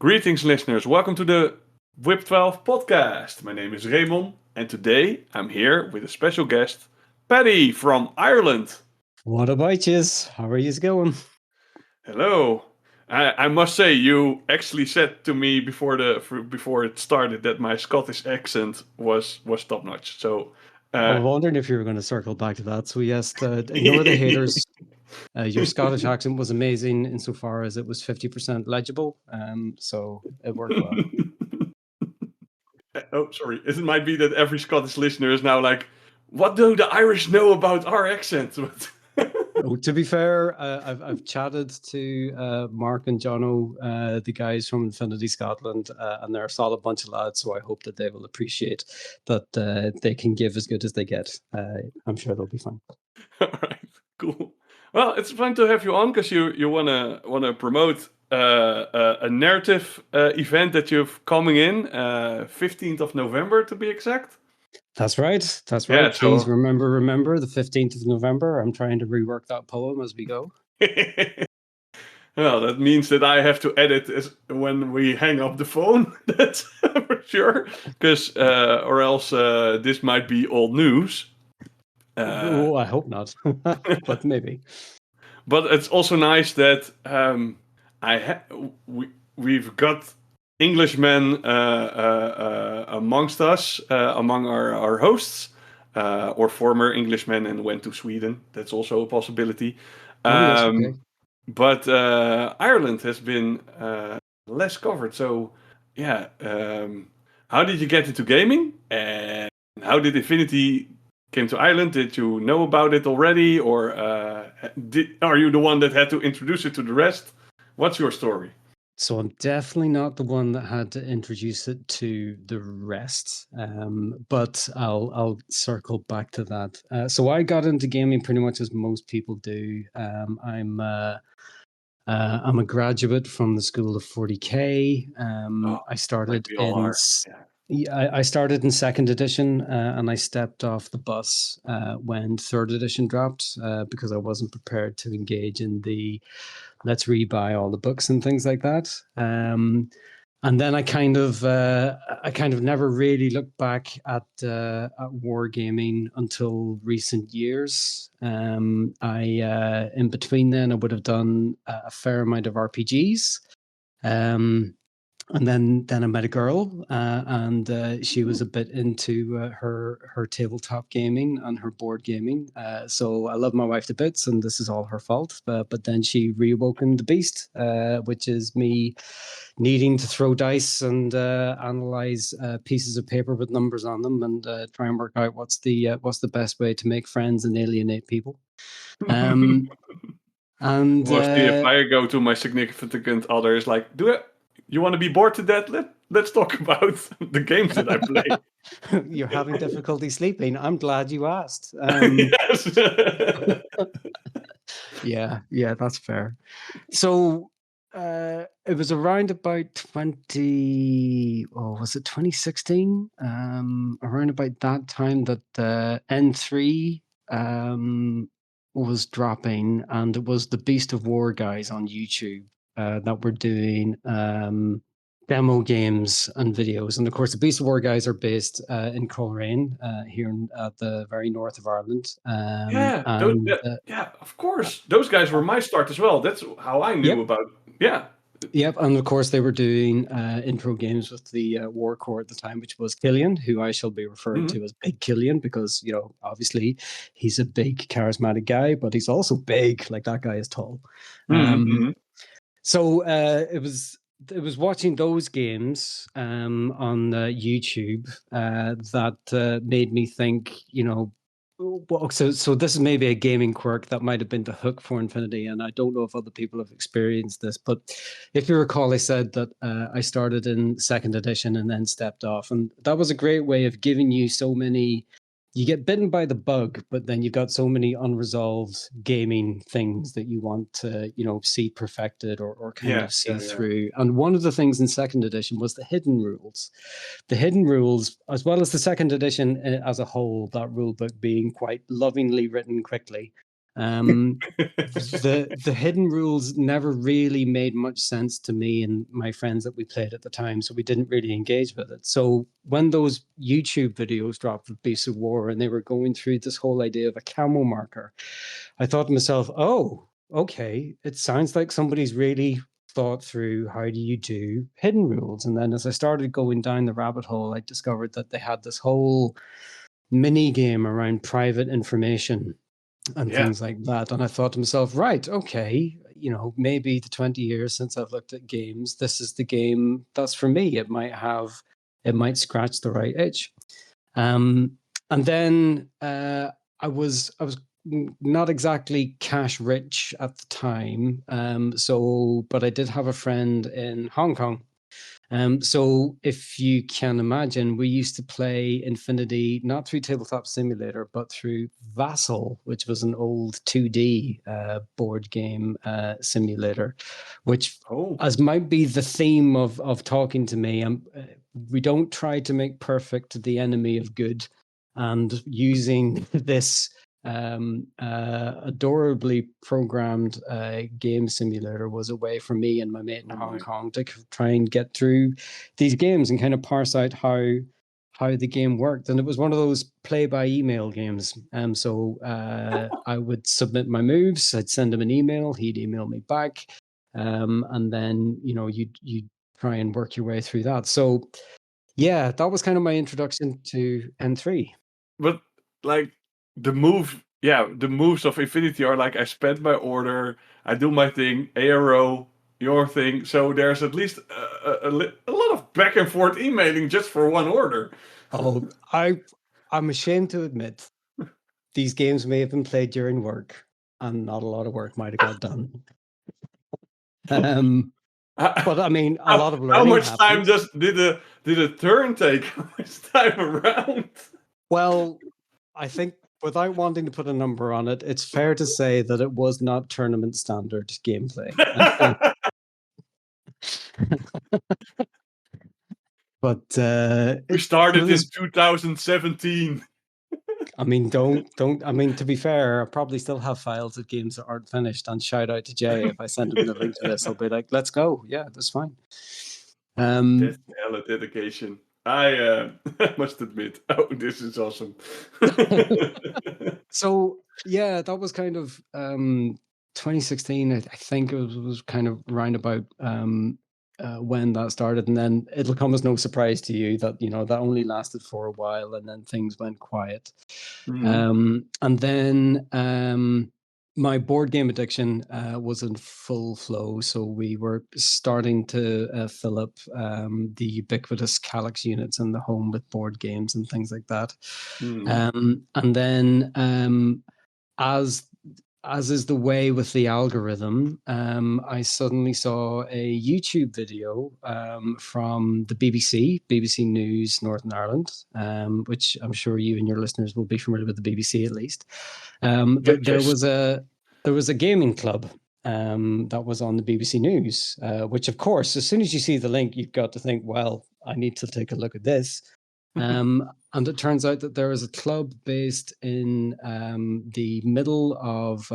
Greetings, listeners. Welcome to the Whip 12 podcast. My name is Raymond, and today I'm here with a special guest, Paddy from Ireland. What about yous? How are yous going? Hello. I must say, you actually said to me before it started that my Scottish accent was top notch. So I was wondering if you were going to circle back to that. So yes, ignore the haters. Your Scottish accent was amazing insofar as it was 50% legible. So it worked well. Oh, sorry. It might be that every Scottish listener is now like, what do the Irish know about our accent? Oh, to be fair, I've chatted to Mark and Jono, the guys from Infinity Scotland, and they're a solid bunch of lads. So I hope that they will appreciate that they can give as good as they get. I'm sure they'll be fine. All right, cool. Well, it's fun to have you on because you wanna promote a narrative event that you've coming in 15th of November to be exact. That's right. That's Yeah, right. Please remember the 15th of November. I'm trying to rework that poem as we go. Well, that means that I have to edit when we hang up the phone. That's for sure. Because or else this might be old news. Oh, I hope not, but maybe. But it's also nice that we've got Englishmen amongst us, among our hosts, or former Englishmen and went to Sweden. That's also a possibility. Yes, okay. But Ireland has been less covered. So, yeah. How did you get into gaming? And how did Infinity came to Ireland? Did you know about it already? Or are you the one that had to introduce it to the rest? What's your story? So I'm definitely not the one that had to introduce it to the rest, but I'll circle back to that. So I got into gaming pretty much as most people do. I'm a graduate from the School of 40K. I started I started in second edition, and I stepped off the bus when third edition dropped because I wasn't prepared to engage in the let's rebuy all the books and things like that. And then I kind of never really looked back at wargaming until recent years. In between then, I would have done a fair amount of RPGs. And then I met a girl, and she was a bit into her tabletop gaming and her board gaming. So I love my wife to bits, and this is all her fault. But then she reawoken the beast, which is me needing to throw dice and analyze pieces of paper with numbers on them, and try and work out what's the best way to make friends and alienate people. And mostly, if I go to my significant other, is like, you want to be bored to death? Let's talk about the games that I play. You're having difficulty sleeping. I'm glad you asked. Yes. Yeah, that's fair. So it was around about 2016? Around about that time that N3 was dropping, and it was the Beast of War guys on YouTube that were doing demo games and videos. And of course, the Beast of War guys are based in Coleraine, here in the very north of Ireland. Yeah, of course. Those guys were my start as well. That's how I knew about. Yeah. Yep, and of course they were doing intro games with the war core at the time, which was Killian, who I shall be referred to as Big Killian, because obviously he's a big charismatic guy, but he's also big. Like, that guy is tall. So it was watching those games on YouTube that made me think, well, so this is maybe a gaming quirk that might have been the hook for Infinity, and I don't know if other people have experienced this, but if you recall, I said that I started in second edition and then stepped off, and that was a great way of giving you so many. You get bitten by the bug, but then you've got so many unresolved gaming things that you want to, see perfected or kind of see through. And one of the things in second edition was the hidden rules. The hidden rules, as well as the second edition as a whole, that rule book being quite lovingly written quickly, The hidden rules never really made much sense to me and my friends that we played at the time, so we didn't really engage with it. So when those YouTube videos dropped with Beasts of War and they were going through this whole idea of a camo marker, I thought to myself, oh, okay, it sounds like somebody's really thought through how do you do hidden rules. And then as I started going down the rabbit hole, I discovered that they had this whole mini game around private information and Yeah. things like that. And I thought to myself, right, okay, maybe the 20 years since I've looked at games, this is the game that's for me. It might scratch the right itch. And then I was not exactly cash rich at the time. But I did have a friend in Hong Kong. So if you can imagine, we used to play Infinity not through Tabletop Simulator, but through Vassal, which was an old 2D board game simulator, which, Oh. as might be the theme of talking to me, we don't try to make perfect the enemy of good, and using this adorably programmed game simulator was a way for me and my mate in Hong Kong to try and get through these games and kind of parse out how the game worked. And it was one of those play by email games. So I would submit my moves, I'd send him an email, he'd email me back, and then you'd try and work your way through that. So yeah, that was kind of my introduction to N3. But like the moves of Infinity are like I spend my order, I do my thing, ARO, your thing. So there's at least a lot of back and forth emailing just for one order. Oh, I'm ashamed to admit these games may have been played during work, and not a lot of work might have got done. But I mean, a lot of How learning much time happened. did a turn take? How much time around? Well, I think without wanting to put a number on it, it's fair to say that it was not tournament standard gameplay. But We started in 2017. I mean, I mean, to be fair, I probably still have files of games that aren't finished. And shout out to Jay. If I send him the link to this, I'll be like, let's go. Yeah, that's fine. That's hella dedication. I must admit. Oh, this is awesome. So yeah, that was kind of 2016. I think it was kind of round about when that started, and then it'll come as no surprise to you that that only lasted for a while, and then things went quiet. And then my board game addiction was in full flow, so we were starting to fill up the ubiquitous Calyx units in the home with board games and things like that. And then as is the way with the algorithm, I suddenly saw a YouTube video from the BBC News Northern Ireland, which I'm sure you and your listeners will be familiar with the BBC at least. There was a gaming club that was on the BBC News, which of course, as soon as you see the link, you've got to think, well, I need to take a look at this. And it turns out that there is a club based in the middle of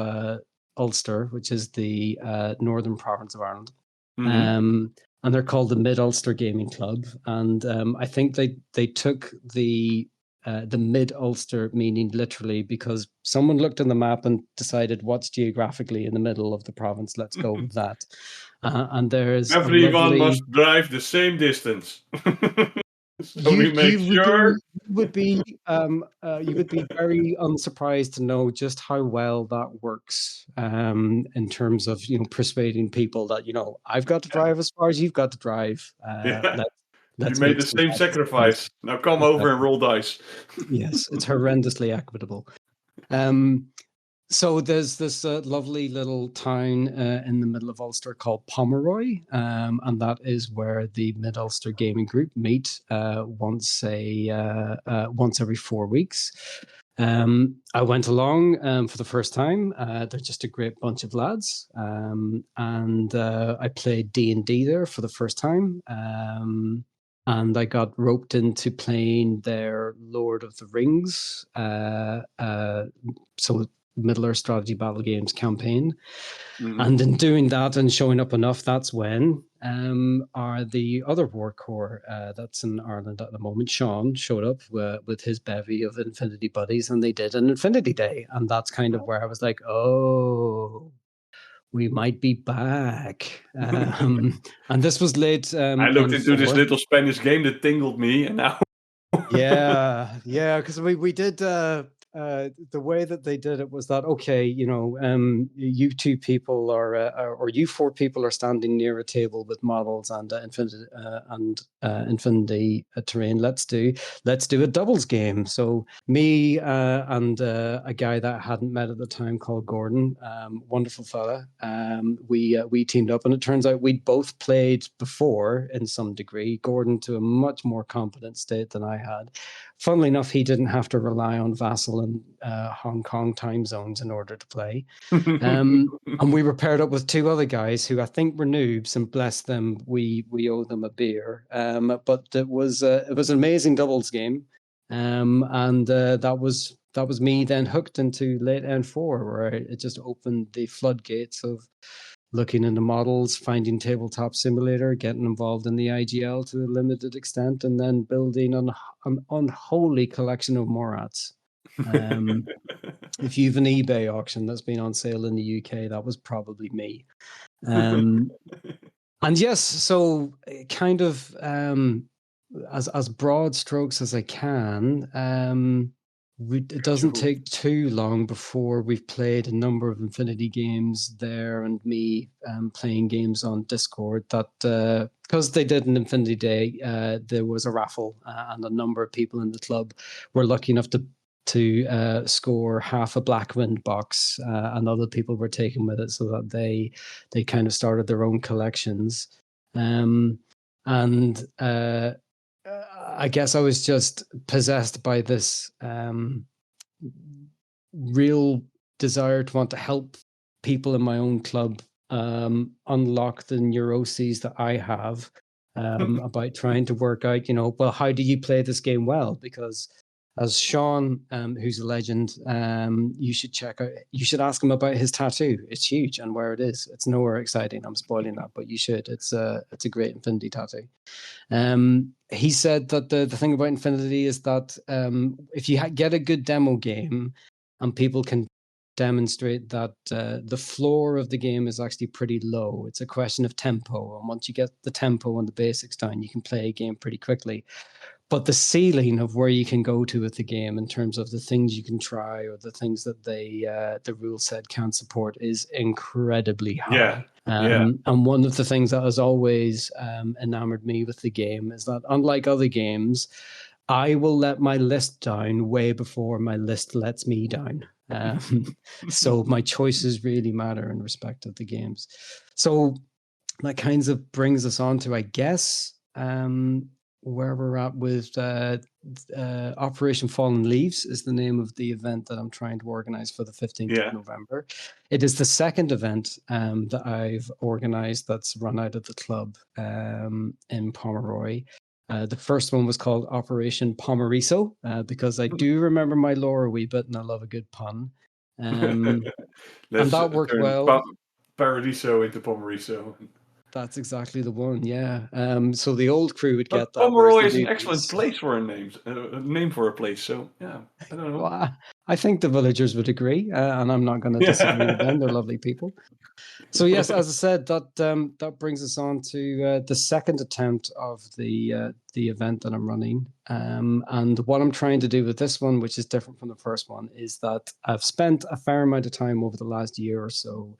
Ulster, which is the northern province of Ireland. And they're called the Mid Ulster Gaming Club. And I think they took the Mid Ulster meaning literally because someone looked on the map and decided what's geographically in the middle of the province. Let's go with that. And there's everyone must drive the same distance. So we make sure you would be very unsurprised to know just how well that works in terms of let's people that I've got to drive as far as you've got to drive. You made the same sacrifice. Now come over and roll dice. Yes, it's horrendously equitable. So there's this lovely little town in the middle of Ulster called Pomeroy, and that is where the Mid Ulster Gaming Group meet once every 4 weeks. I went along for the first time. They're just a great bunch of lads, and I played D&D there for the first time. And I got roped into playing their Lord of the Rings. So Middle-earth strategy battle games campaign. Mhm. And in doing that and showing up enough, that's when are the other war core that's in Ireland at the moment. Sean showed up with his bevy of Infinity buddies, and they did an Infinity Day. And that's kind of where I was like, oh, we might be back. And this was late I looked into this N4. little Spanish game that tingled me, and now Yeah, because we did the way that they did it was that, okay, you two people or you four people are standing near a table with models and infinity terrain. Let's do a doubles game. So me and a guy that I hadn't met at the time called Gordon, wonderful fella. We teamed up, and it turns out we'd both played before in some degree. Gordon to a much more competent state than I had. Funnily enough, he didn't have to rely on Vassal and Hong Kong time zones in order to play. And we were paired up with two other guys who I think were noobs, and bless them, we owe them a beer. But it was an amazing doubles game, and that was me then hooked into late N4, where it just opened the floodgates of looking into models, finding Tabletop Simulator, getting involved in the IGL to a limited extent, and then building an unholy collection of Morats. If you have an eBay auction that's been on sale in the UK, that was probably me. And yes, so kind of as broad strokes as I can, it doesn't take too long before we've played a number of Infinity games there, and me playing games on Discord. That because they did an Infinity Day, there was a raffle, and a number of people in the club were lucky enough to score half a Blackwind box, and other people were taken with it, so that they kind of started their own collections. I guess I was just possessed by this real desire to want to help people in my own club unlock the neuroses that I have about trying to work out, well, how do you play this game well? Because as Sean, who's a legend, you should ask him about his tattoo. It's huge, and where it is. It's nowhere exciting. I'm spoiling that, but you should. It's a great Infinity tattoo. He said that the thing about Infinity is that if you get a good demo game and people can demonstrate that the floor of the game is actually pretty low, it's a question of tempo. And once you get the tempo and the basics down, you can play a game pretty quickly. But the ceiling of where you can go to with the game in terms of the things you can try or the things that the rule set can support is incredibly high. And one of the things that has always enamored me with the game is that, unlike other games, I will let my list down way before my list lets me down. So my choices really matter in respect of the games. So that kind of brings us on to, I guess, where we're at with Operation Fallen Leaves is the name of the event that I'm trying to organize for the 15th of November. It is the second event that I've organized that's run out of the club in Pomeroy. The first one was called Operation Pomeriso, because I do remember my lore a wee bit, and I love a good pun. And that worked well. Paradiso into Pomeriso. That's exactly the one, yeah. So the old crew would get that. Pomeroy is an excellent place for a name for a place. So yeah, I don't know. Well, I think the villagers would agree, and I'm not going to disagree with them. They're lovely people. So yes, as I said, that brings us on to the second attempt of the event that I'm running. And what I'm trying to do with this one, which is different from the first one, is that I've spent a fair amount of time over the last year or so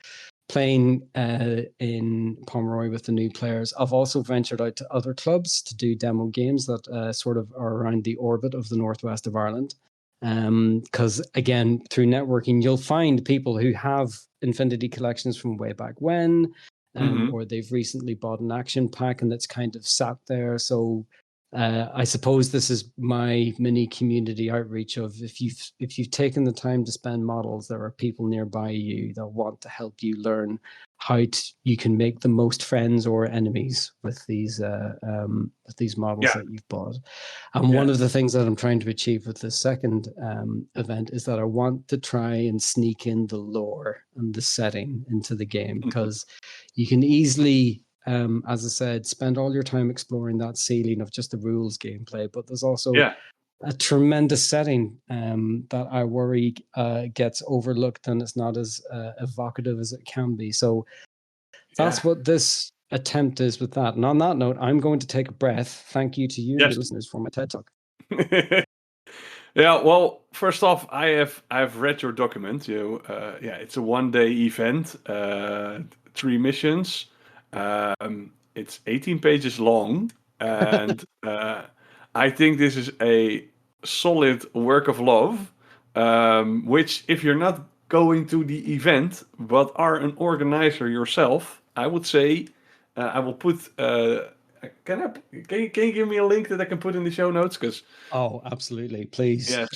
playing in Pomeroy with the new players. I've also ventured out to other clubs to do demo games that sort of are around the orbit of the northwest of Ireland. Because again, through networking, you'll find people who have Infinity collections from way back when, or they've recently bought an action pack and it's kind of sat there. So I suppose this is my mini community outreach of if you've taken the time to spend models, there are people nearby you that want to help you learn how you can make the most friends or enemies with these models Yeah. that you've bought. And one Yeah. of the things that I'm trying to achieve with the second event is that I want to try and sneak in the lore and the setting into the game, because you can easily, as I said, spend all your time exploring that ceiling of just the rules gameplay, but there's also Yeah. a tremendous setting that I worry gets overlooked and it's not as evocative as it can be. So that's what this attempt is with that. And on that note, I'm going to take a breath. Thank you to you, Yes. the listeners, for my TED Talk. Yeah, well, first off, I've read your document. It's a 1-day event, 3 missions. It's 18 pages long, and I think this is a solid work of love. Which, if you're not going to the event but are an organizer yourself, I would say I will put. Can you give me a link that I can put in the show notes? Because Oh, absolutely. Please. yes,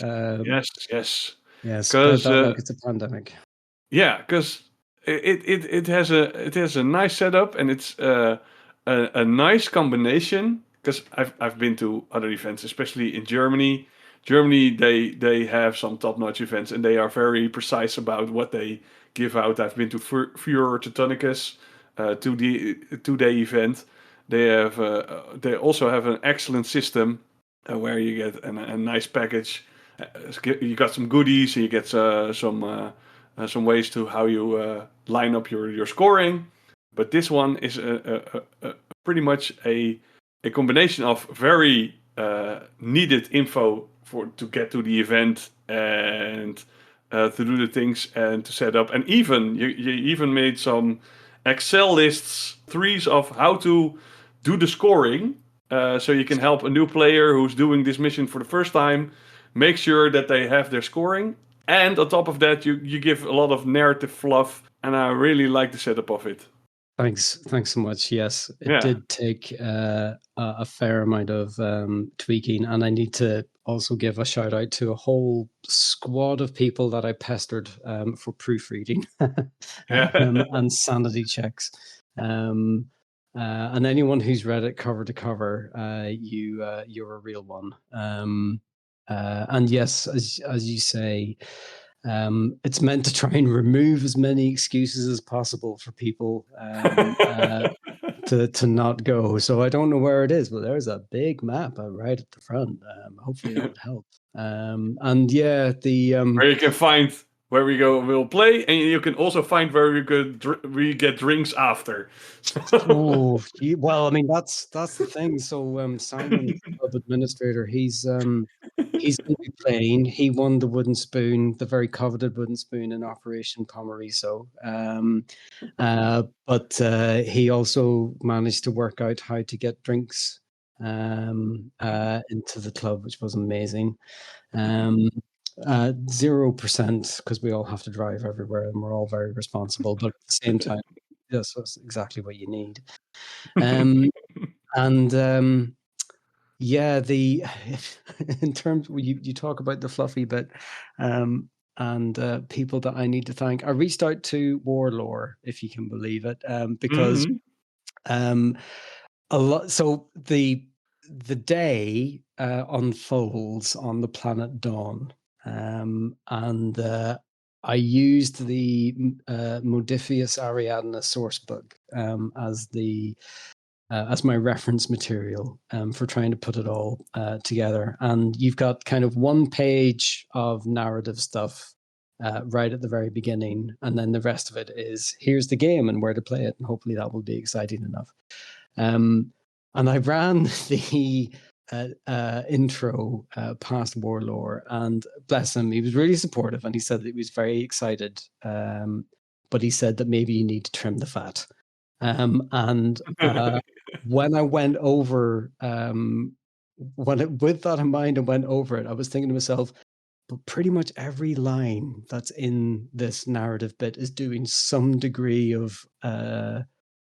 yes, yes. Yeah, spread Because that like it's a pandemic. yeah, because it has a nice setup, and it's a nice combination. Because I've been to other events, especially in Germany. Germany, they have some top-notch events, and they are very precise about what they give out. I've been to Furor Teutonicus, to the 2-day event. They also have an excellent system where you get a nice package. You got some goodies, and you get some ways to how you line up your scoring. But this one is pretty much a combination of very needed info to get to the event, and to do the things and to set up. And even you even made some Excel lists, threes of how to do the scoring, so you can help a new player who's doing this mission for the first time make sure that they have their scoring. And on top of that, you give a lot of narrative fluff, and I really like the setup of it. Thanks so much. Yes, it Yeah. did take a fair amount of tweaking, and I need to also give a shout out to a whole squad of people that I pestered for proofreading Yeah. and sanity checks. And anyone who's read it cover to cover, you're a real one. And yes, as you say, it's meant to try and remove as many excuses as possible for people to not go. So I don't know where it is, but there's a big map right at the front. Hopefully that would help. And yeah, Where you can find where we'll play, and you can also find where we get drinks after. well, I mean that's the thing. So Simon, the club administrator, he's going to be playing. He won the wooden spoon, the very coveted wooden spoon in Operation Pomeriso. But he also managed to work out how to get drinks into the club, which was amazing. 0%, because we all have to drive everywhere and we're all very responsible, but at the same time, yes, that's exactly what you need. And yeah, the in terms you talk about the fluffy bit, and people that I need to thank. I reached out to Warlore, if you can believe it, because Mhm. a lot. So the day unfolds on the planet Dawn, and I used the Modifius Ariadne sourcebook as my reference material for trying to put it all together. And you've got kind of one page of narrative stuff right at the very beginning, and then the rest of it is here's the game and where to play it, and hopefully that will be exciting enough. And I ran the intro past Warlore, and bless him, he was really supportive, and he said that he was very excited, but he said that maybe you need to trim the fat. And when I went over, with that in mind and went over it, I was thinking to myself, but pretty much every line that's in this narrative bit is doing some degree of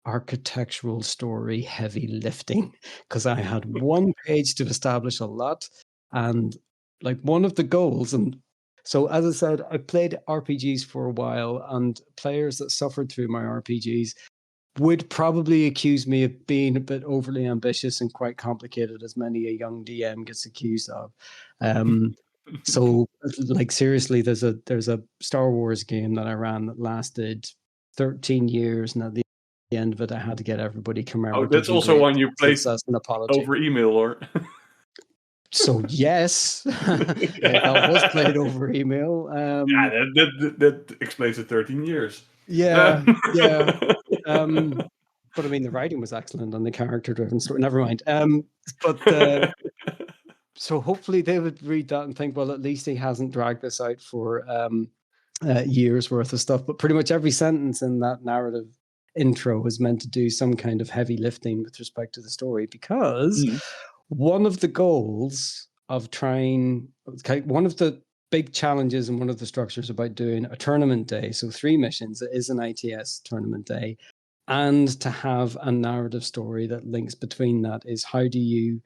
architectural story heavy lifting, because I had one page to establish a lot, and like one of the goals, and so as I said, I played RPGs for a while, and players that suffered through my RPGs would probably accuse me of being a bit overly ambitious and quite complicated, as many a young DM gets accused of. So, like, seriously, there's a Star Wars game that I ran that lasted 13 years, and at the end of it, I had to get everybody Oh, that's commemoratively also great one you played as an apology. over email, or? So yes, that was played over email. Yeah, that explains the 13 years. Yeah. But I mean, the writing was excellent and the character-driven story. Never mind. So hopefully they would read that and think, well, at least he hasn't dragged this out for years worth of stuff. But pretty much every sentence in that narrative intro is meant to do some kind of heavy lifting with respect to the story, because one of the goals of one of the big challenges and one of the structures about doing a tournament day, so 3 missions, it is an ITS tournament day, and to have a narrative story that links between that, is how do you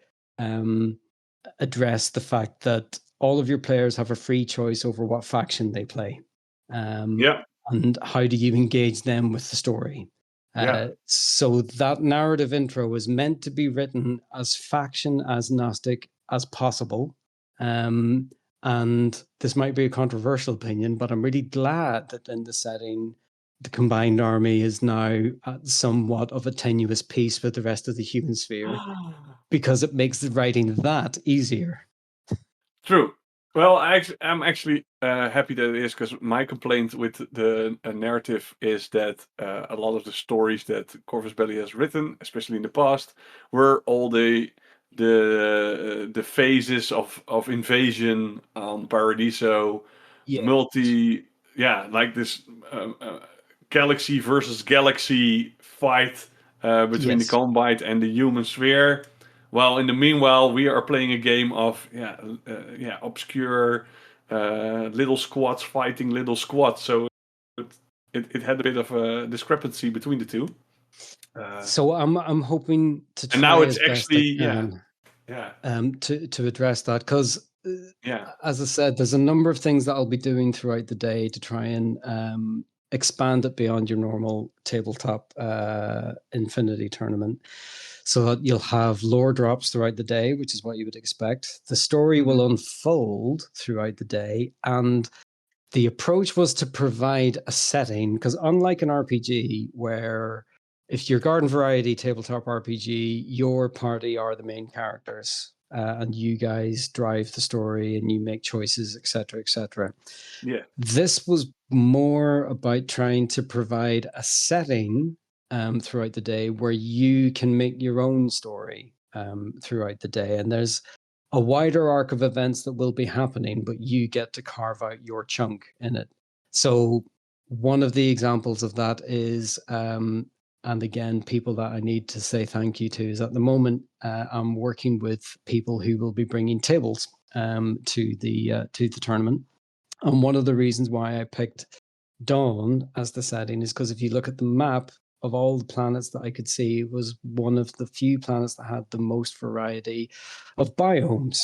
address the fact that all of your players have a free choice over what faction they play. And how do you engage them with the story? So that narrative intro was meant to be written as faction agnostic as possible. And this might be a controversial opinion, but I'm really glad that in the setting, the combined army is now at somewhat of a tenuous peace with the rest of the human sphere, because it makes the writing that easier. True. Well, I'm actually happy that it is, because my complaint with the narrative is that a lot of the stories that Corvus Belli has written, especially in the past, were all the phases of invasion on Paradiso, like this galaxy versus galaxy fight between the Combite and the human sphere. Well, in the meanwhile, we are playing a game of obscure little squads fighting little squads. So it had a bit of a discrepancy between the two. So I'm hoping to try, and now it's as actually best I can, to address that, because as I said, there's a number of things that I'll be doing throughout the day to try and expand it beyond your normal tabletop Infinity tournament, so that you'll have lore drops throughout the day, which is what you would expect. The story will unfold throughout the day, and the approach was to provide a setting, because unlike an RPG, where if you're garden variety tabletop RPG, your party are the main characters, and you guys drive the story and you make choices, etc., etc. This was more about trying to provide a setting throughout the day where you can make your own story throughout the day, and there's a wider arc of events that will be happening, but you get to carve out your chunk in it. So one of the examples of that is, and again, people that I need to say thank you to, is at the moment I'm working with people who will be bringing tables to the tournament. And one of the reasons why I picked Dawn as the setting is because if you look at the map of all the planets that I could see, it was one of the few planets that had the most variety of biomes.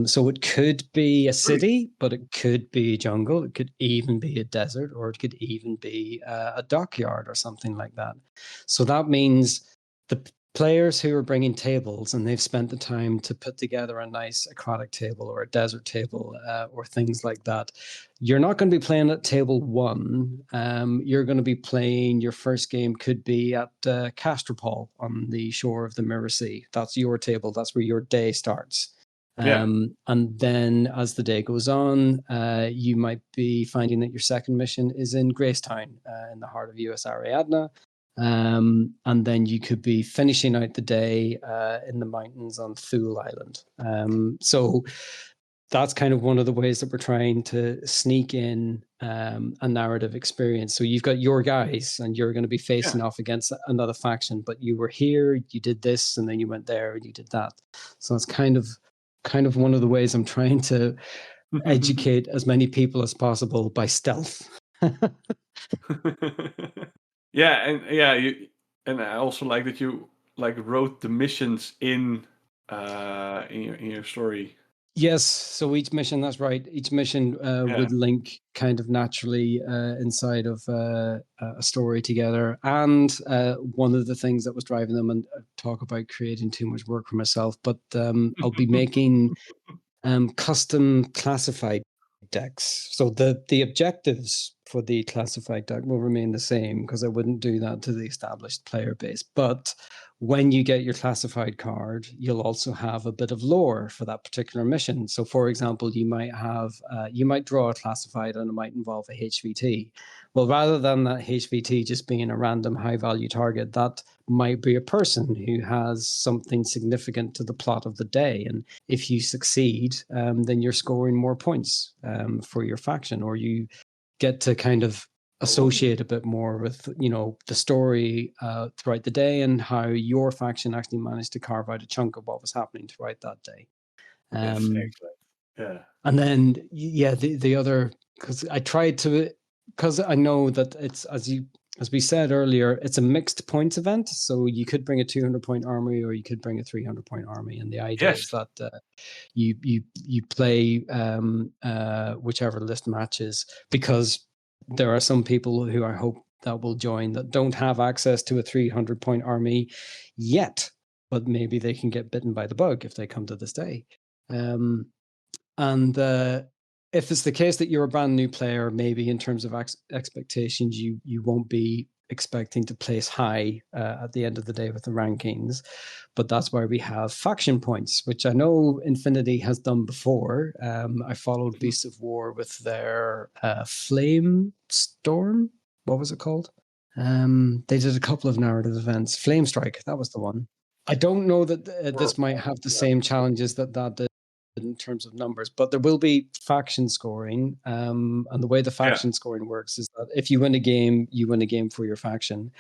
So it could be a city, but it could be a jungle. It could even be a desert, or it could even be a dockyard or something like that. So that means the players who are bringing tables, and they've spent the time to put together a nice aquatic table or a desert table or things like that, you're not going to be playing at table 1. You're going to be playing, your first game could be at Castropol on the shore of the Mirror Sea. That's your table. That's where your day starts. And then as the day goes on, you might be finding that your second mission is in Gracetown, in the heart of US Ariadna. And then you could be finishing out the day in the mountains on Thule Island. So that's kind of one of the ways that we're trying to sneak in a narrative experience. So you've got your guys, and you're going to be facing off against another faction, but you were here, you did this, and then you went there and you did that. So it's kind of one of the ways I'm trying to educate as many people as possible by stealth. And I also like that you like wrote the missions in in your story. Yes, so each mission, that's right. Each mission would link kind of naturally inside of a story together. And one of the things that was driving them, and talk about creating too much work for myself, but I'll be making custom classified decks. So the objectives for the classified deck will remain the same, because I wouldn't do that to the established player base. But when you get your classified card, you'll also have a bit of lore for that particular mission. So, for example, you might draw a classified, and it might involve a HVT. Well, rather than that HVT just being a random high value target, that might be a person who has something significant to the plot of the day. And if you succeed, then you're scoring more points for your faction, or you get to kind of associate a bit more with, you know, the story throughout the day, and how your faction actually managed to carve out a chunk of what was happening throughout that day. That's excellent. Yeah. And then, yeah, the other, because I tried to, because I know that it's, as we said earlier, it's a mixed points event. So you could bring a 200-point army, or you could bring a 300-point army. And the idea is that you play whichever list matches, because there are some people who I hope that will join that don't have access to a 300-point army yet, but maybe they can get bitten by the bug if they come to this day. And if it's the case that you're a brand new player, maybe in terms of expectations, you won't be expecting to place high at the end of the day with the rankings. But that's why we have faction points, which I know Infinity has done before. I followed Beasts of War with their Flame Storm. What was it called? They did a couple of narrative events. Flame Strike, that was the one. I don't know that this might have the same challenges that did in terms of numbers, but there will be faction scoring. And the way the faction scoring works is that if you win a game, you win a game for your faction.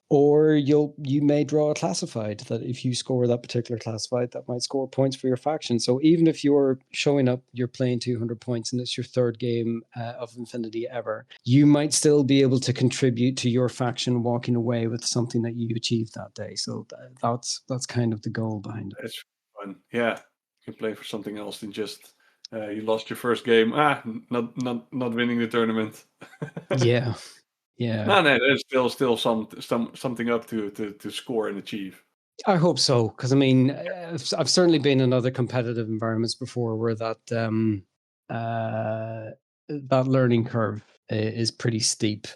Or you may draw a classified, that if you score that particular classified, that might score points for your faction. So even if you're showing up, you're playing 200 points, and it's your third game of Infinity ever, you might still be able to contribute to your faction walking away with something that you achieved that day. So that's kind of the goal behind it. It's fun. Yeah, you can play for something else than just you lost your first game. Not winning the tournament. Yeah. Yeah. No, there's still something up to score and achieve. I hope so, because I mean, I've certainly been in other competitive environments before where that learning curve is pretty steep,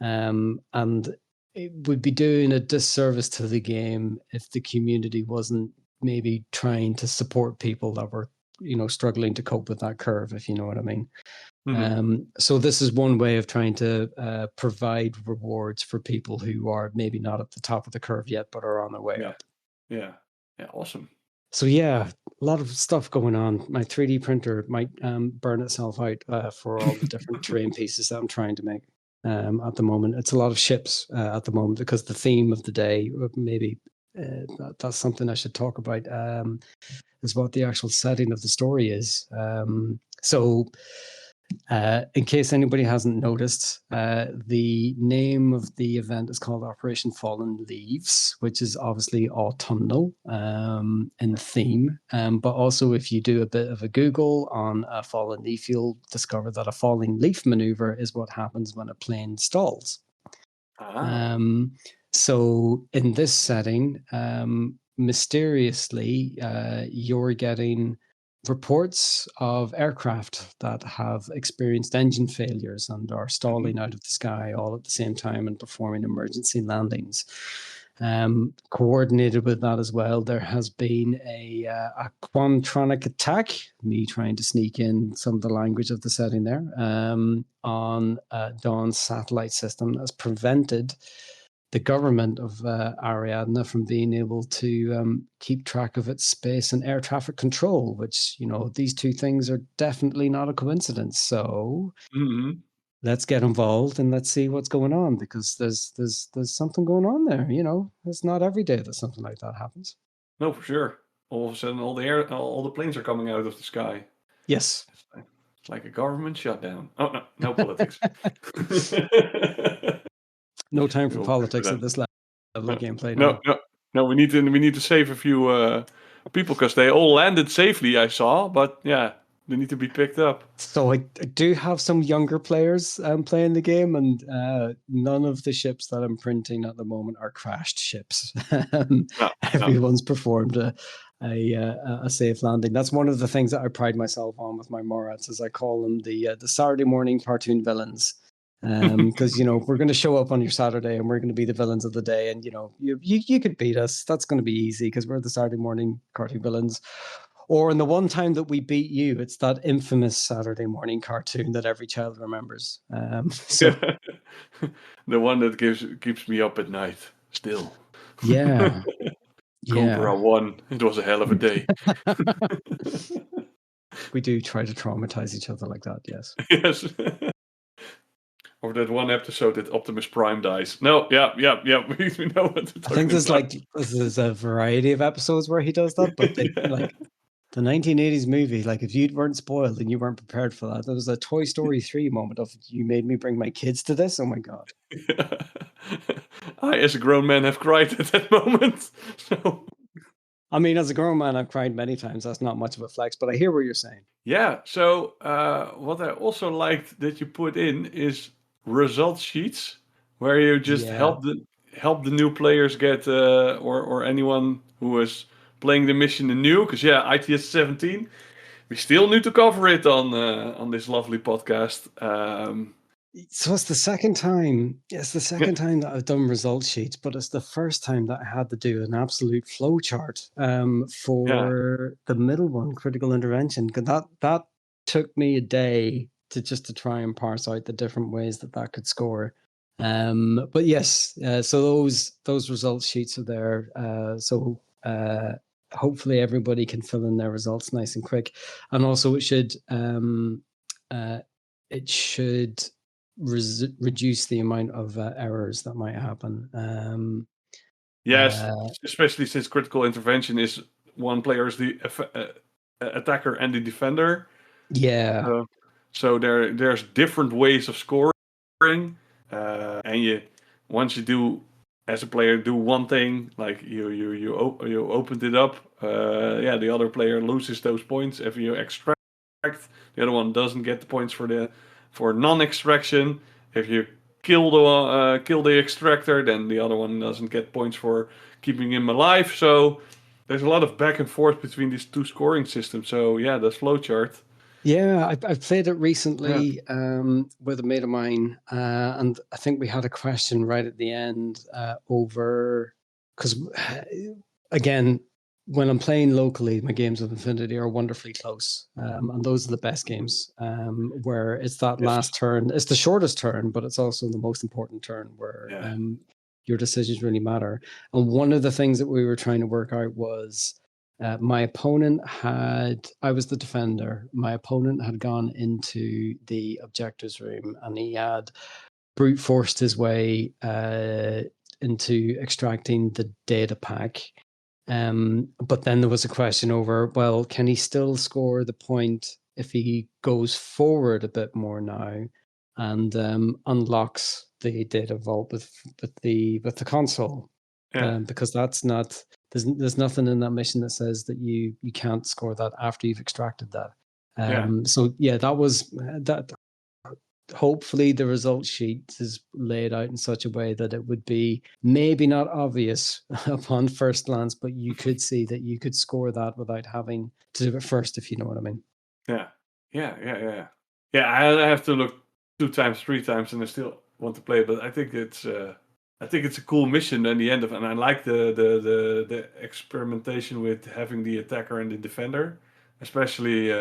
and it would be doing a disservice to the game if the community wasn't maybe trying to support people that were, you know, struggling to cope with that curve, if you know what I mean. So this is one way of trying to provide rewards for people who are maybe not at the top of the curve yet, but are on their way up. Yeah, awesome. So yeah, a lot of stuff going on. My 3D printer might burn itself out for all the different terrain pieces that I'm trying to make at the moment. It's a lot of ships at the moment, because the theme of the day, maybe that's something I should talk about, is what the actual setting of the story is. So in case anybody hasn't noticed, the name of the event is called Operation Fallen Leaves, which is obviously autumnal in theme. But also, if you do a bit of a Google on a fallen leaf, you'll discover that a falling leaf maneuver is what happens when a plane stalls. So in this setting, mysteriously, you're getting reports of aircraft that have experienced engine failures and are stalling out of the sky all at the same time and performing emergency landings. Coordinated with that as well, there has been a quantronic attack, me trying to sneak in some of the language of the setting there, on Dawn's satellite system that's prevented the government of Ariadne from being able to keep track of its space and air traffic control, which, you know, these two things are definitely not a coincidence. So let's get involved and let's see what's going on, because there's something going on there. You know, it's not every day that something like that happens. No, for sure. All of a sudden, all the planes are coming out of the sky. Yes. It's like a government shutdown. Oh, no politics. No time for politics at this of the gameplay No, now. no, no. We need to save a few people because they all landed safely. I saw, but yeah, they need to be picked up. So I do have some younger players playing the game, and none of the ships that I'm printing at the moment are crashed ships. No, Everyone's performed a safe landing. That's one of the things that I pride myself on with my Morats, as I call them the Saturday morning cartoon villains. Because we're going to show up on your Saturday and we're going to be the villains of the day, and you could beat us. That's going to be easy because we're the Saturday morning cartoon villains. Or in the one time that we beat you, it's that infamous Saturday morning cartoon that every child remembers. So the one that keeps me up at night still. yeah, Cobra yeah. 1. It was a hell of a day. We do try to traumatize each other like that, yes. Yes. Or that one episode that Optimus Prime dies. No, yeah. We know what to talk I think about. there's a variety of episodes where he does that, but they like the 1980s movie, like if you weren't spoiled and you weren't prepared for that, there was a Toy Story 3 moment of you made me bring my kids to this. Oh my God. I, as a grown man, have cried at that moment. So I mean, as a grown man, I've cried many times. That's not much of a flex, but I hear what you're saying. yeah. So what I also liked that you put in is result sheets where you just Yeah. help the new players get or anyone who is playing the mission anew. Because yeah, ITS 17, we still need to cover it on this lovely podcast. So it's the second time. It's the second time that I've done result sheets, but it's the first time that I had to do an absolute flow chart for the middle one, critical intervention. 'Cause that took me a day to try and parse out the different ways that could score. But yes, so those result sheets are there. So hopefully everybody can fill in their results nice and quick, and also it should reduce the amount of errors that might happen. Yes, especially since critical intervention is one player is the attacker and the defender. Yeah. So there's different ways of scoring, and once you do as a player do one thing, like you opened it up, the other player loses those points if you extract. The other one doesn't get the points for non-extraction. If you kill the extractor, then the other one doesn't get points for keeping him alive. So there's a lot of back and forth between these two scoring systems. So yeah, the flowchart. Yeah, I've played it recently with a mate of mine, and I think we had a question right at the end over because again, when I'm playing locally, my games of Infinity are wonderfully close, and those are the best games where it's that last turn. It's the shortest turn, but it's also the most important turn where your decisions really matter. And one of the things that we were trying to work out was my opponent I was the defender. My opponent had gone into the objectives room and he had brute forced his way into extracting the data pack. But then there was a question over, well, can he still score the point if he goes forward a bit more now and unlocks the data vault with the console? Because that's not there's nothing in that mission that says that you can't score that after you've extracted that. So yeah, that was that. Hopefully the result sheet is laid out in such a way that it would be maybe not obvious upon first glance, but you could see that you could score that without having to do it first, if you know what I mean. Yeah. I have to look 2 times, 3 times, and I still want to play. But I think it's a cool mission in the end of, and I like the experimentation with having the attacker and the defender, especially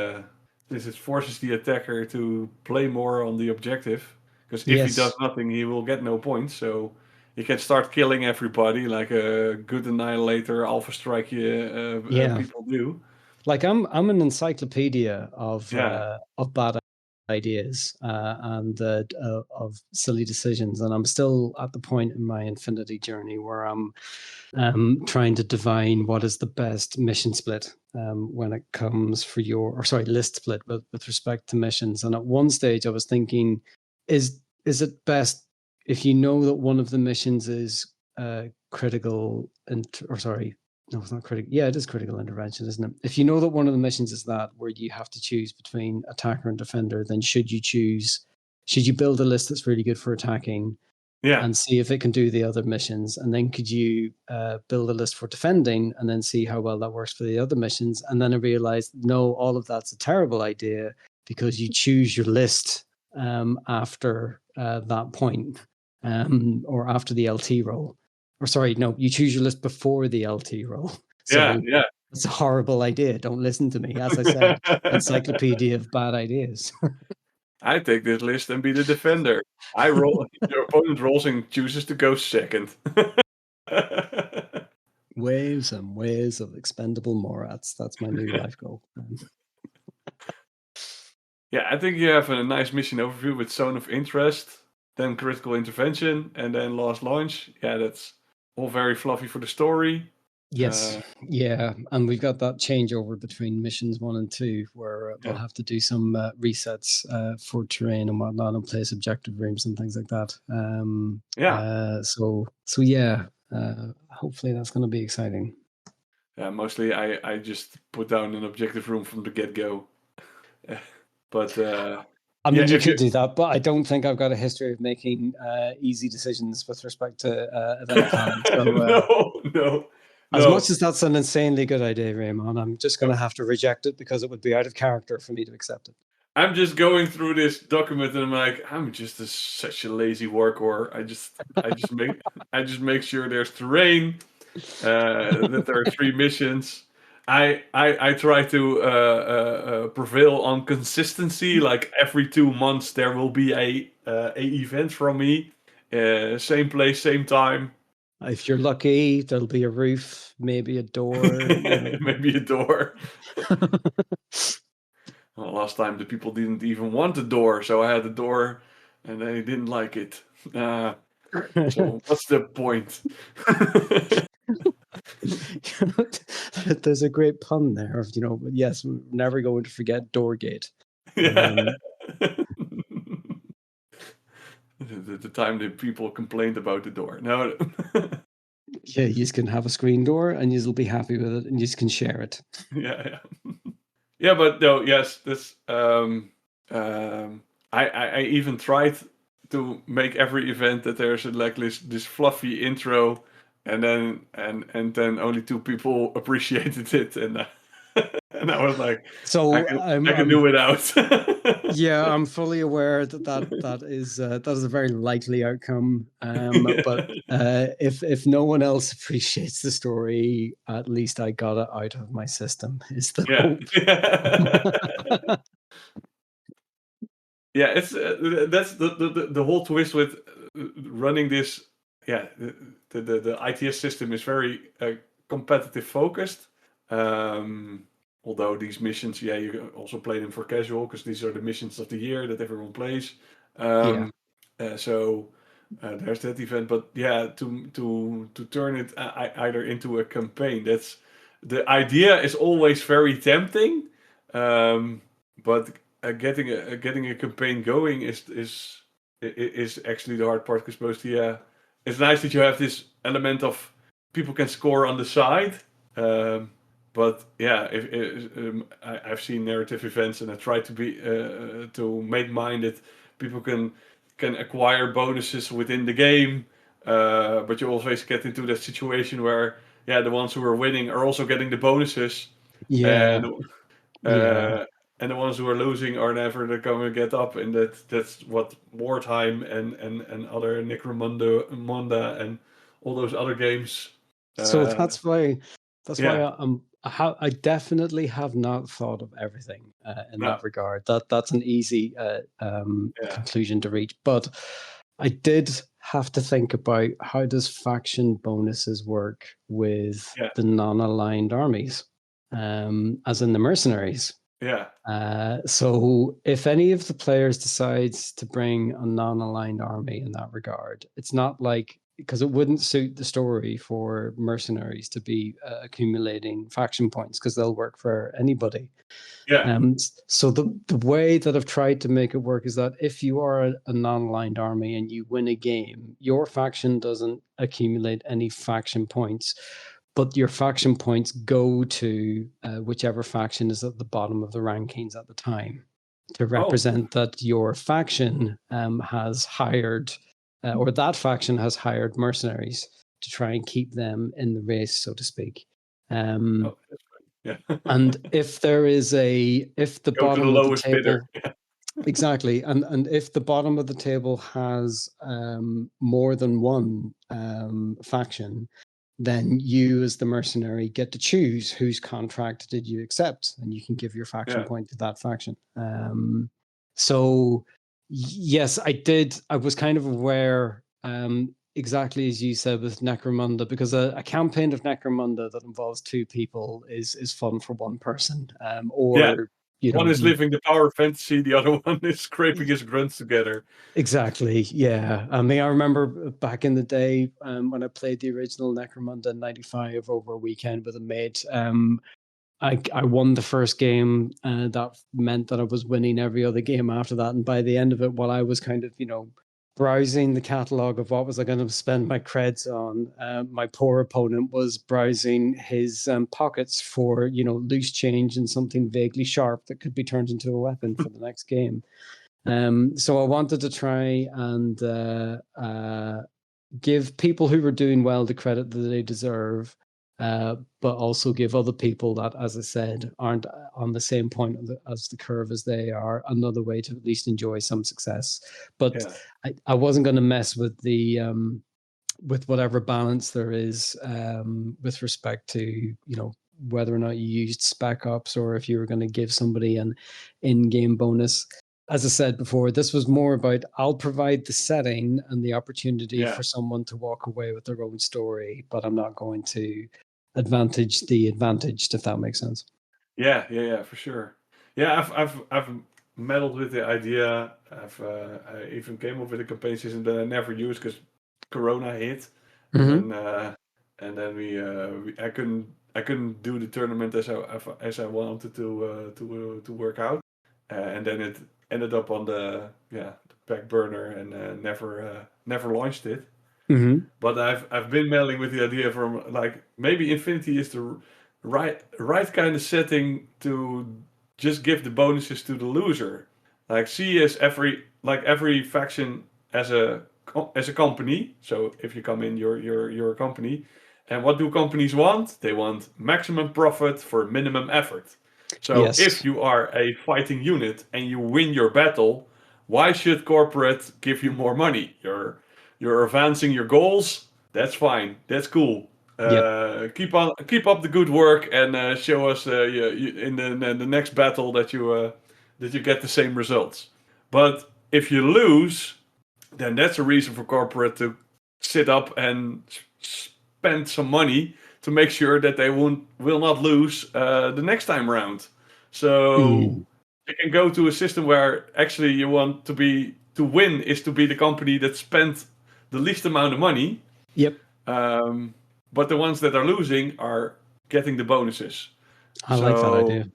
since it forces the attacker to play more on the objective. Because if he does nothing, he will get no points. So he can start killing everybody like a good annihilator, alpha strike people do. Like I'm an encyclopedia of bad ideas and of silly decisions, and I'm still at the point in my Infinity journey where I'm trying to divine what is the best mission split when it comes for list split with respect to missions. And at one stage, I was thinking, is it best if you know that one of the missions is critical, no, it's not critical. Yeah, it is critical intervention, isn't it? If you know that one of the missions is that where you have to choose between attacker and defender, then should you build a list that's really good for attacking Yeah. and see if it can do the other missions, and then could you build a list for defending and then see how well that works for the other missions? And then I realized, no, all of that's a terrible idea because you choose your list after that point, or after the LT roll. Or sorry, no, you choose your list before the LT roll. So Yeah. it's a horrible idea. Don't listen to me. As I said, encyclopedia of bad ideas. I take this list and be the defender. I roll. Your opponent rolls and chooses to go second. Waves and waves of expendable Morats. That's my new life goal. Yeah, I think you have a nice mission overview with zone of interest, then critical intervention, and then last launch. Yeah, that's all very fluffy for the story. Yes, yeah, and we've got that changeover between missions 1 and 2, where we'll have to do some resets for terrain and whatnot, and place objective rooms and things like that. So yeah, hopefully that's going to be exciting. Yeah, mostly I just put down an objective room from the get-go. But I mean, you could do that, but I don't think I've got a history of making easy decisions with respect to event planning. So, no. As much as that's an insanely good idea, Raymond, I'm just going to have to reject it because it would be out of character for me to accept it. I'm just going through this document and I'm like, I'm just such a lazy workhorse. I just make sure there's terrain, that there are 3 missions. I try to prevail on consistency. Like every 2 months there will be a event from me, same place, same time. If you're lucky, there'll be a roof, maybe a door. Maybe a door. Well, last time the people didn't even want the door, so I had the door, and they didn't like it. So what's the point? There's a great pun there of, yes, we're never going to forget Doorgate. Yeah. The time the people complained about the door. No. Yeah, you can have a screen door and you'll be happy with it and you can share it. Yeah. Yeah, but no, yes, this I even tried to make every event that there's like this fluffy intro, and then only 2 people appreciated it, and I was like, so I can do without. Yeah, I'm fully aware that is a very likely outcome. But if no one else appreciates the story, at least I got it out of my system. Is the hope? Yeah, it's that's the whole twist with running this. Yeah, the ITS system is very competitive focused. Although these missions, yeah, you also play them for casual because these are the missions of the year that everyone plays. So there's that event, but yeah, to turn it either into a campaign, that's the idea is always very tempting, but getting a campaign going is actually the hard part, because mostly, yeah, it's nice that you have this element of people can score on the side. But yeah, I've seen narrative events, and I try to be to make mine that people can acquire bonuses within the game, but you always get into that situation where, yeah, the ones who are winning are also getting the bonuses, and the ones who are losing are never going to get up, and that's what Wartime and other Necromunda and all those other games. So that's why I definitely have not thought of everything in that regard. That's an easy conclusion to reach. But I did have to think about, how does faction bonuses work with the non-aligned armies, as in the mercenaries. Yeah. So if any of the players decides to bring a non-aligned army in that regard, it's not like, because it wouldn't suit the story for mercenaries to be accumulating faction points, because they'll work for anybody. Yeah. So the way that I've tried to make it work is that if you are a non-aligned army and you win a game, your faction doesn't accumulate any faction points, but your faction points go to whichever faction is at the bottom of the rankings at the time, to represent that your faction has hired, or that faction has hired mercenaries to try and keep them in the race, so to speak. That's right. Yeah. And if there is if the Go to the bottom of the lowest bidder. table, exactly, and if the bottom of the table has more than one faction, then you as the mercenary get to choose whose contract did you accept, and you can give your faction Yeah. point to that faction. So yes, I did. I was kind of aware, exactly as you said with Necromunda, because a campaign of Necromunda that involves two people is fun for one person, Yeah. or you know, One is living the power of fantasy, the other one is scraping his grunts together. exactly, yeah. I mean, I remember back in the day when I played the original Necromunda in '95 over a weekend with a mate. I won the first game. That meant that I was winning every other game after that. And by the end of it, while I was kind of, browsing the catalog of what was I going to spend my creds on, my poor opponent was browsing his pockets for, loose change and something vaguely sharp that could be turned into a weapon for the next game. So I wanted to try and give people who were doing well the credit that they deserve, but also give other people that, as I said, aren't on the same point as the curve as they are, another way to at least enjoy some success. But I wasn't going to mess with the with whatever balance there is with respect to whether or not you used spec ops or if you were going to give somebody an in-game bonus. As I said before, this was more about I'll provide the setting and the opportunity for someone to walk away with their own story, but I'm not going to advantage the advantaged, if that makes sense. Yeah, for sure. Yeah, I've meddled with the idea. I even came up with a campaign system that I never used because Corona hit, Mm-hmm. and then I couldn't do the tournament as I wanted to work out, and then it ended up on the back burner and never launched it. Mm-hmm. But I've been meddling with the idea from like maybe Infinity is the right kind of setting to just give the bonuses to the loser. Like see as every faction as a company. So if you come in, you're a company. And what do companies want? They want maximum profit for minimum effort. So Yes. if you are a fighting unit and you win your battle, why should corporate give you more money? You're advancing your goals. That's fine. That's cool. Yep. Keep up the good work and show us in the next battle that you get the same results. But if you lose, then that's a reason for corporate to sit up and spend some money to make sure that they will not lose the next time around. So you can go to a system where actually you want to win is to be the company that spent the least amount of money. Yep. But the ones that are losing are getting the bonuses. I like that idea.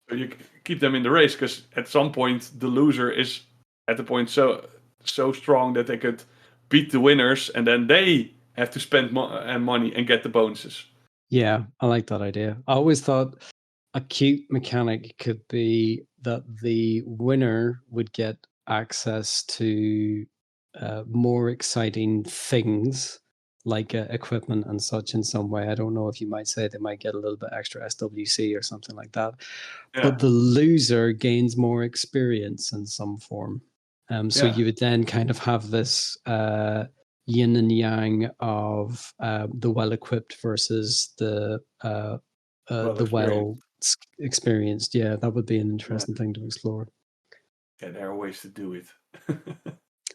So you keep them in the race because at some point the loser is at the point so strong that they could beat the winners, and then they have to spend money and get the bonuses. Yeah, I like that idea. I always thought a cute mechanic could be that the winner would get access to more exciting things like equipment and such in some way. I don't know if you might say they might get a little bit extra SWC or something like that. Yeah. But the loser gains more experience in some form. So you would then kind of have this yin and yang of the well-equipped versus the well experienced. Yeah, that would be an interesting thing to explore. Yeah, there are ways to do it.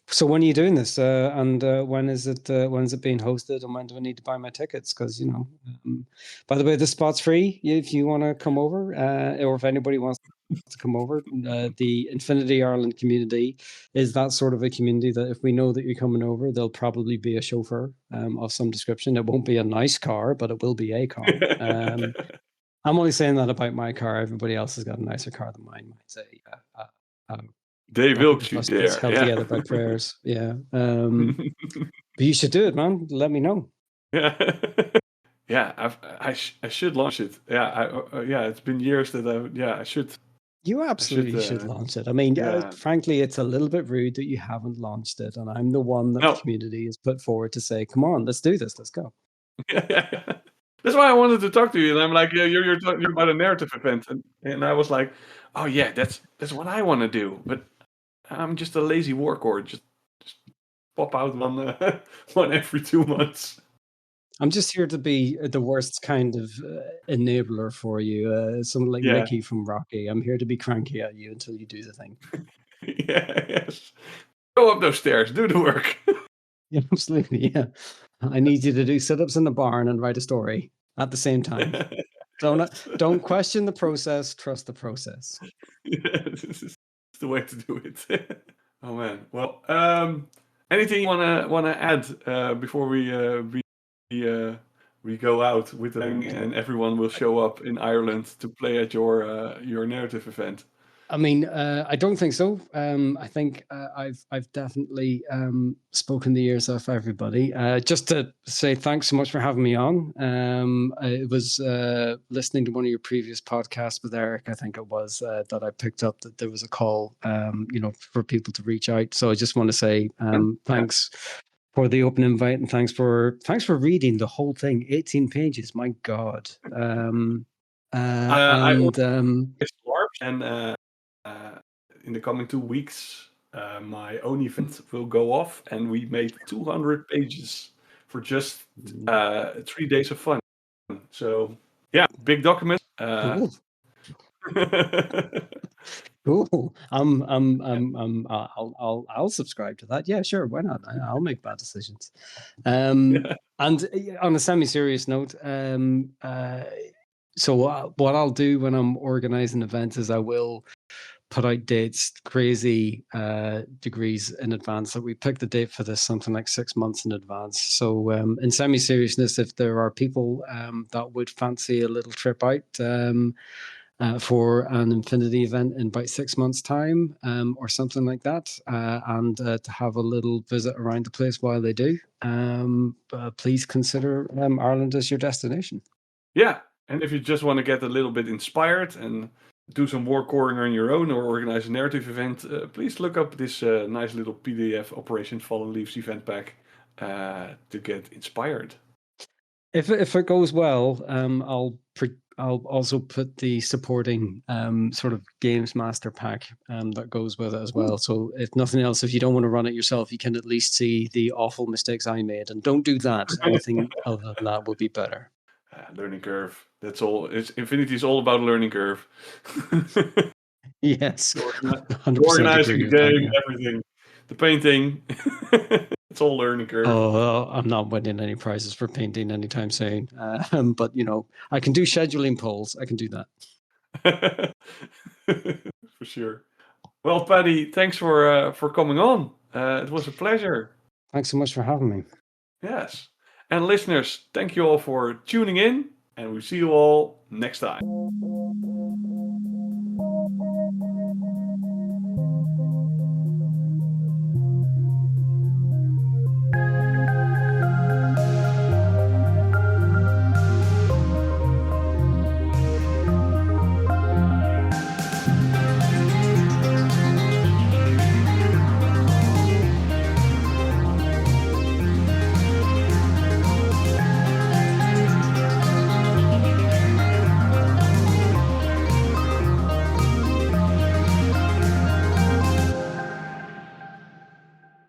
So when are you doing this, and when is it being hosted, and when do I need to buy my tickets? Because by the way, the spot's free if you want to come over, or if anybody wants. to come over. The Infinity Ireland community is that sort of a community that if we know that you're coming over, there'll probably be a chauffeur of some description. It won't be a nice car, but it will be a car. I'm only saying that about my car. Everybody else has got a nicer car than mine. Mine's a They bucket will of shoot biscuits there. held Yeah. together by prayers. Yeah. But you should do it, man. Let me know. Yeah. Yeah, I should launch it. Yeah, yeah, it's been years that I should. You absolutely should launch it. I mean, Yeah. frankly, it's a little bit rude that you haven't launched it, and I'm the one that the No. community has put forward to say, "Come on, let's do this. Let's go." Yeah. That's why I wanted to talk to you, and I'm like, yeah, you're talking about a narrative event, and I was like, oh yeah, that's what I want to do, but I'm just a lazy workhorse. Just pop out one every 2 months. I'm just here to be the worst kind of enabler for you, someone like Yeah. Mickey from Rocky. I'm here to be cranky at you until you do the thing. Yeah. Yes. Go up those stairs. Do the work. Yeah, absolutely. Yeah, I need you to do sit-ups in the barn and write a story at the same time. Don't question the process. Trust the process. Yeah, this is the way to do it. Oh man. Well, anything you wanna add before we go out with the thing and everyone will show up in Ireland to play at your narrative event? I mean, I don't think so. I think I've definitely spoken the ears off everybody. Just to say thanks so much for having me on. I was listening to one of your previous podcasts with Eric, I think it was, that I picked up that there was a call, for people to reach out. So I just want to say thanks for the open invite, and thanks for reading the whole thing, 18 pages. My God. I organized LARPs, and in the coming 2 weeks, my own event will go off, and we made 200 pages for just 3 days of fun. So yeah, big document. Cool. Cool. I'll subscribe to that. Yeah, sure. Why not? I'll make bad decisions. And on a semi-serious note, so what I'll do when I'm organizing events is I will put out dates crazy degrees in advance. So we pick the date for this something like 6 months in advance. So in semi-seriousness, if there are people that would fancy a little trip out for an Infinity event in about 6 months' time or something like that, and to have a little visit around the place while they do, please consider Ireland as your destination. Yeah, and if you just want to get a little bit inspired and do some war coring on your own or organize a narrative event, please look up this nice little PDF Operation Fallen Leaves event pack to get inspired. If it goes well, I'll also put the supporting sort of games master pack that goes with it as well. So if nothing else, if you don't want to run it yourself, you can at least see the awful mistakes I made, and don't do that. Anything other than that would be better. Learning curve. That's all. Infinity is all about learning curve. Yes, organizing the game, everything, the painting. It's all learning curve. Oh, I'm not winning any prizes for painting anytime soon. But I can do scheduling polls. I can do that. For sure. Well, Paddy, thanks for coming on. It was a pleasure. Thanks so much for having me. Yes. And listeners, thank you all for tuning in, and we'll see you all next time.